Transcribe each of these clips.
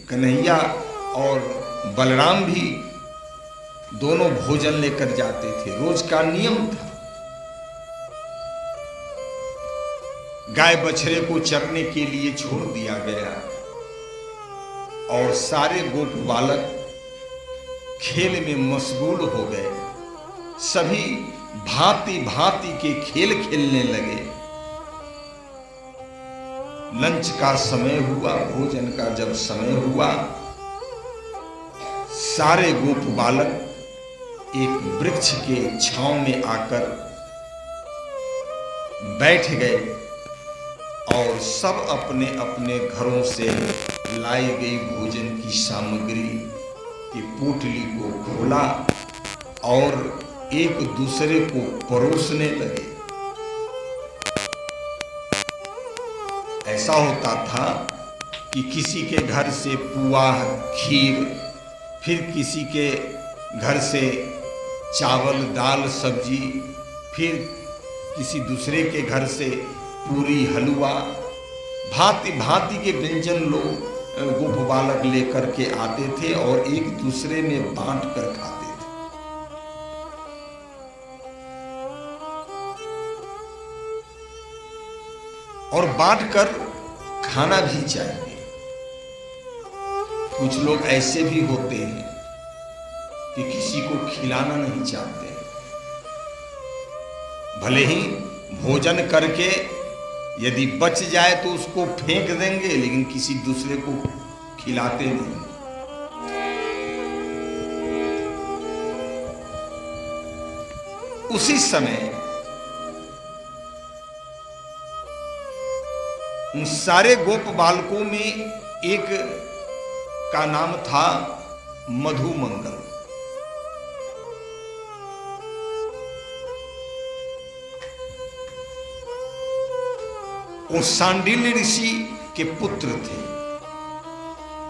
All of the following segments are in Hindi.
कन्हैया और बलराम भी दोनों भोजन लेकर जाते थे, रोज का नियम था। गाय बछड़े को चरने के लिए छोड़ दिया गया और सारे गोप बालक खेल में मशगूल हो गए। सभी भांति भांति के खेल खेलने लगे। लंच का समय हुआ, भोजन का जब समय हुआ, सारे गोप बालक एक वृक्ष के छांव में आकर बैठ गए और सब अपने अपने घरों से लाई गई भोजन की सामग्री की पोटली को खोला और एक दूसरे को परोसने लगे। ऐसा होता था कि किसी के घर से पुआ, खीर, फिर किसी के घर से चावल, दाल, सब्जी, फिर किसी दूसरे के घर से पूरी, हलवा, भांति भांति के व्यंजन लोग गोप बालक लेकर के आते थे और एक दूसरे में बांट कर खाते थे। और बांट कर खाना भी चाहिए। कुछ लोग ऐसे भी होते हैं कि किसी को खिलाना नहीं चाहते, भले ही भोजन करके यदि बच जाए तो उसको फेंक देंगे, लेकिन किसी दूसरे को खिलाते नहीं। उसी समय उन सारे गोप बालकों में एक का नाम था मधुमंगल। वो सांडिल्य ऋषि के पुत्र थे।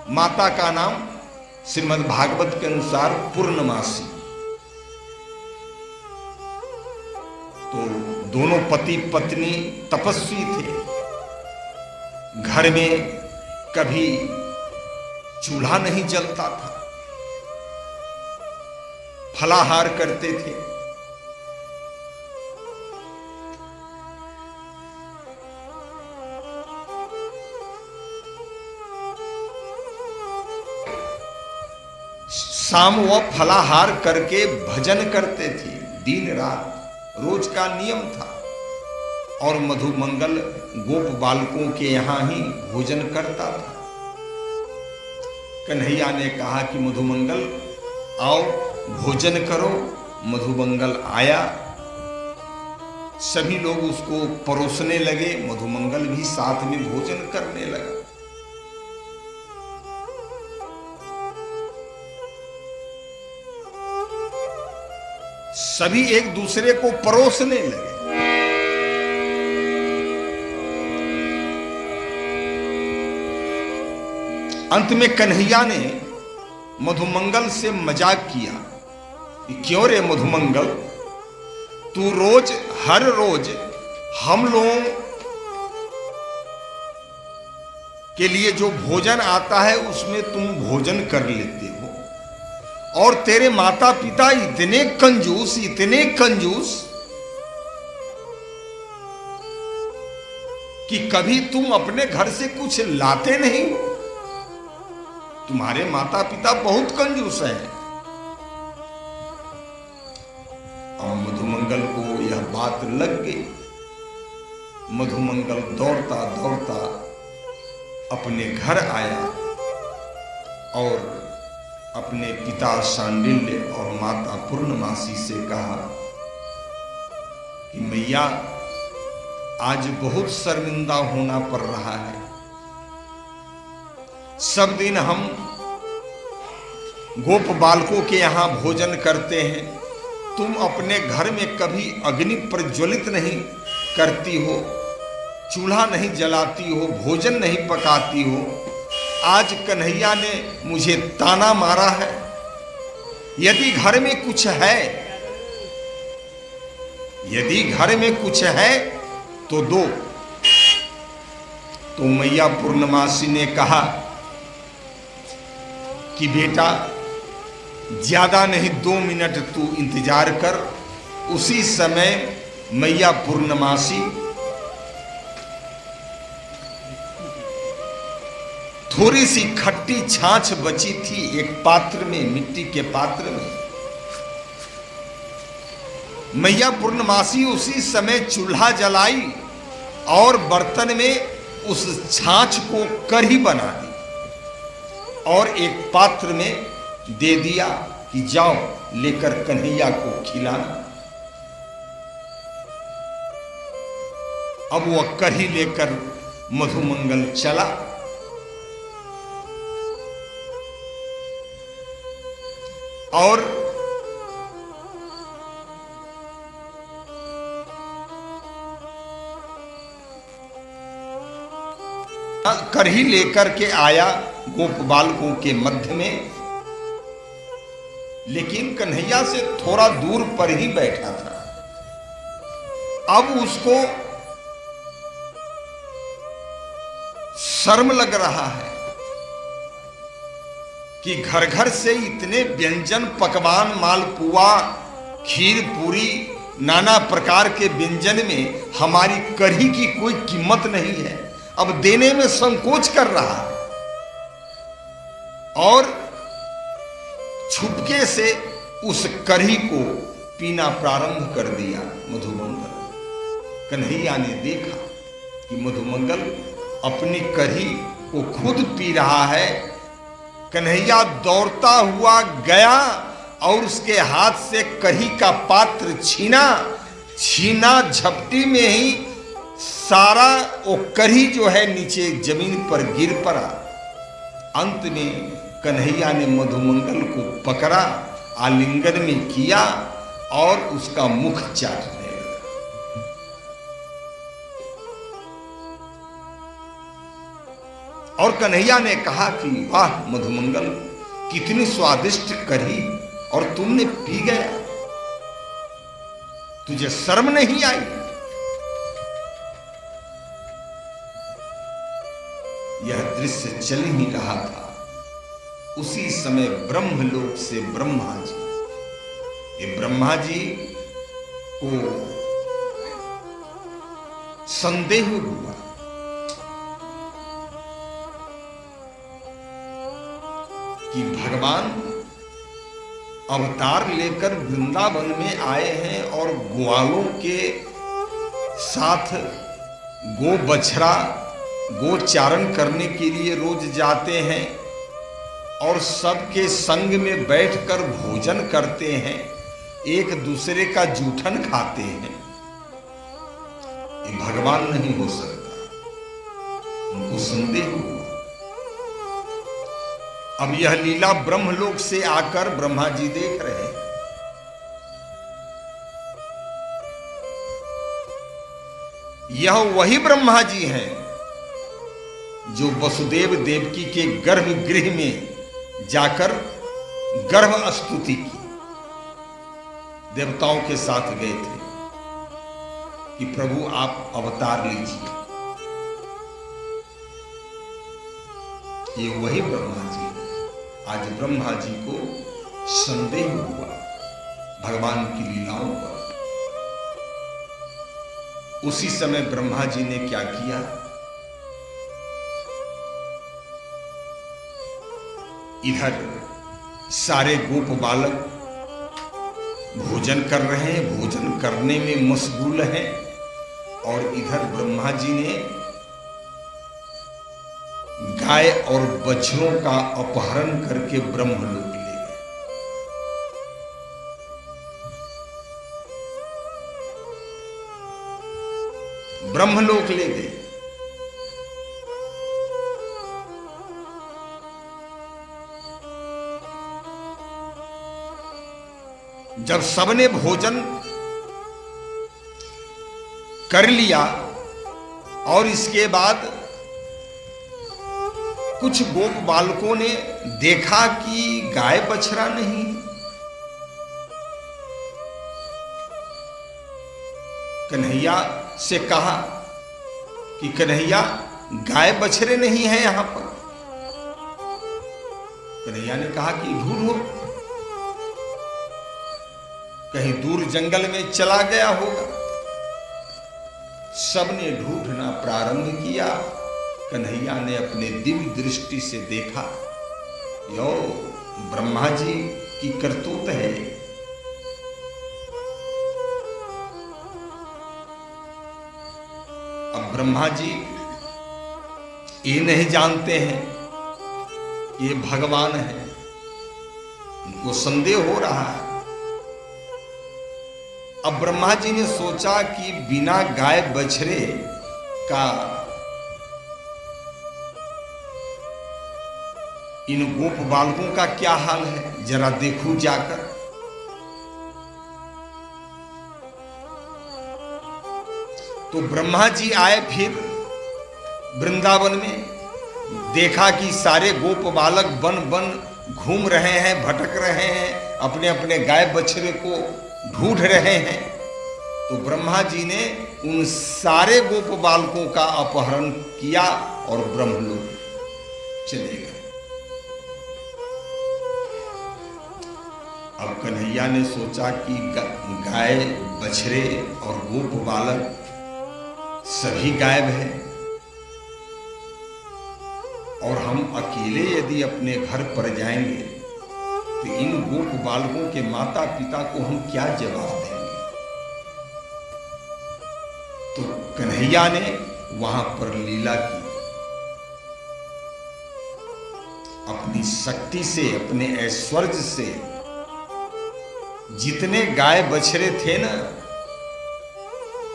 माता का नाम श्रीमद् भागवत के अनुसार पूर्णमासी। तो दोनों पति पत्नी तपस्वी थे। घर में कभी चूल्हा नहीं जलता था, फलाहार करते थे। शाम वह फलाहार करके भजन करते थे दिन रात, रोज का नियम था। और मधुमंगल गोप बालकों के यहां ही भोजन करता था। कन्हैया ने कहा कि मधुमंगल आओ भोजन करो। मधुमंगल आया, सभी लोग उसको परोसने लगे, मधुमंगल भी साथ में भोजन करने लगा। सभी एक दूसरे को परोसने लगे। अंत में कन्हैया ने मधुमंगल से मजाक किया कि क्यों रे मधुमंगल, तू रोज हर रोज हम लोगों के लिए जो भोजन आता है उसमें तुम भोजन कर लेते हो, और तेरे माता पिता इतने कंजूस कि कभी तुम अपने घर से कुछ लाते नहीं हो। तुम्हारे माता पिता बहुत कंजूस हैं। और मधुमंगल को यह बात लग गई। मधुमंगल दौड़ता दौड़ता अपने घर आया और अपने पिता सांडिल्य और माता पूर्णमासी से कहा कि मैया, आज बहुत शर्मिंदा होना पड़ रहा है। सब दिन हम गोप बालकों के यहां भोजन करते हैं, तुम अपने घर में कभी अग्नि प्रज्वलित नहीं करती हो, चूल्हा नहीं जलाती हो, भोजन नहीं पकाती हो। आज कन्हैया ने मुझे ताना मारा है। यदि घर में कुछ है तो दो। तो मैया पूर्णमासी ने कहा कि बेटा ज्यादा नहीं 2 मिनट तू इंतजार कर। उसी समय मैया पूर्णमासी थोड़ी सी खट्टी छाछ बची थी एक पात्र में, मिट्टी के पात्र में। मैया पूर्णमासी उसी समय चूल्हा जलाई और बर्तन में उस छाछ को कढ़ी बना दी और एक पात्र में दे दिया कि जाओ लेकर कन्हैया को खिलाना। अब वह कढ़ी लेकर मधुमंगल चला और कढ़ी लेकर के आया गोप बालकों के मध्य में, लेकिन कन्हैया से थोड़ा दूर पर ही बैठा था। अब उसको शर्म लग रहा है कि घर घर से इतने व्यंजन पकवान, मालपुआ, खीर, पूरी, नाना प्रकार के व्यंजन में हमारी कढ़ी की कोई कीमत नहीं है। अब देने में संकोच कर रहा है और छुपके से उस कढ़ी को पीना प्रारंभ कर दिया मधुमंगल। कन्हैया ने देखा कि मधुमंगल अपनी कढ़ी को खुद पी रहा है। कन्हैया दौड़ता हुआ गया और उसके हाथ से कढ़ी का पात्र छीना झपटी में ही सारा वो कढ़ी जो है नीचे जमीन पर गिर पड़ा। अंत में कन्हैया ने मधुमंगल को पकड़ा, आलिंगन में किया और उसका मुख चाटने लगा। और कन्हैया ने कहा कि वाह मधुमंगल, कितनी स्वादिष्ट कढ़ी और तुमने पी गया, तुझे शर्म नहीं आई? यह दृश्य चल ही रहा था। उसी समय ब्रह्मलोक से ब्रह्मा जी, ये ब्रह्मा जी को संदेह हुआ कि भगवान अवतार लेकर वृंदावन में आए हैं और ग्वालों के साथ गो बछड़ा गोचारण करने के लिए रोज जाते हैं और सबके संग में बैठकर भोजन करते हैं, एक दूसरे का जूठन खाते हैं। ये भगवान नहीं हो सकता। उनको संदेह हुआ। अब यह लीला ब्रह्मलोक से आकर ब्रह्मा जी देख रहे हैं। यह वही ब्रह्मा जी हैं जो वसुदेव देवकी के गर्भगृह में जाकर गर्भ स्तुति की, देवताओं के साथ गए थे कि प्रभु आप अवतार लीजिए। ये वही ब्रह्मा जी। आज ब्रह्मा जी को संदेह हुआ भगवान की लीलाओं पर। उसी समय ब्रह्मा जी ने क्या किया, इधर सारे गोप बालक भोजन कर रहे हैं, भोजन करने में मशगूल हैं, और इधर ब्रह्मा जी ने गाय और बछड़ों का अपहरण करके ब्रह्मलोक ले गए। ब्रह्मलोक ले गए। जब सबने भोजन कर लिया और इसके बाद कुछ गोप बालकों ने देखा कि गाय बछड़ा नहीं, कन्हैया से कहा कि कन्हैया गाय बछड़े नहीं है यहां पर। कन्हैया ने कहा कि ढूंढो, कहीं दूर जंगल में चला गया होगा। सबने ढूंढना प्रारंभ किया। कन्हैया ने अपने दिव्य दृष्टि से देखा, यो ब्रह्मा जी की करतूत है। अब ब्रह्मा जी ये नहीं जानते हैं ये भगवान है, उनको संदेह हो रहा है। अब ब्रह्मा जी ने सोचा कि बिना गाय बछड़े का इन गोप बालकों का क्या हाल है, जरा देखूं जाकर। तो ब्रह्मा जी आए फिर वृंदावन में, देखा कि सारे गोप बालक बन बन घूम रहे हैं, भटक रहे हैं, अपने अपने गाय बछड़े को ढूंढ रहे हैं। तो ब्रह्मा जी ने उन सारे गोप बालकों का अपहरण किया और ब्रह्मलोक चले गए। अब कन्हैया ने सोचा कि गाय बछड़े और गोप बालक सभी गायब हैं, और हम अकेले यदि अपने घर पर जाएंगे तो इन गोप बालकों के माता पिता को हम क्या जवाब देंगे। तो कन्हैया ने वहां पर लीला की, अपनी शक्ति से, अपने ऐश्वर्य से जितने गाय बछड़े थे ना,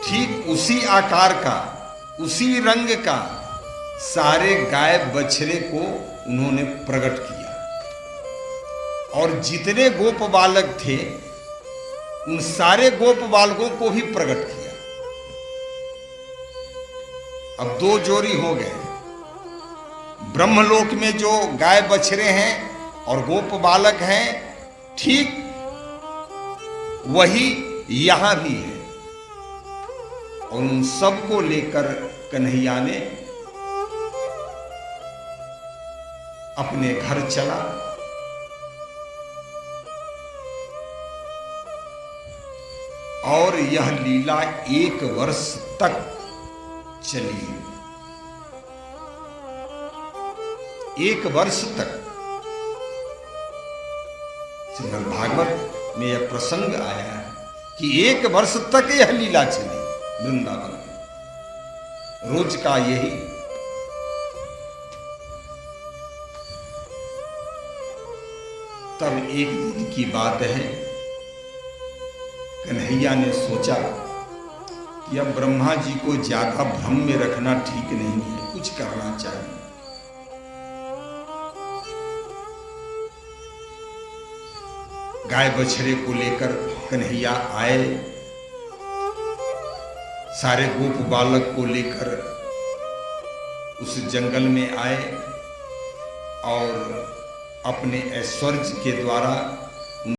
ठीक उसी आकार का, उसी रंग का सारे गाय बछड़े को उन्होंने प्रकट किया, और जितने गोप बालक थे उन सारे गोप बालकों को भी प्रकट किया। अब दो जोड़ी हो गए, ब्रह्मलोक में जो गाय बछड़े हैं और गोप बालक हैं, ठीक वही यहां भी है। और उन सबको लेकर कन्हैया ने अपने घर चला। और यह लीला 1 वर्ष तक चली। 1 वर्ष तक श्रीमद् भागवत में यह प्रसंग आया है कि 1 वर्ष तक यह लीला चली वृंदावन में, रोज का यही। तब एक दिन की बात है, कन्हैया ने सोचा कि अब ब्रह्मा जी को ज्यादा भ्रम में रखना ठीक नहीं है, कुछ करना चाहिए। गाय बछड़े को लेकर कन्हैया आए, सारे गोप बालक को लेकर उस जंगल में आए और अपने ऐश्वर्य के द्वारा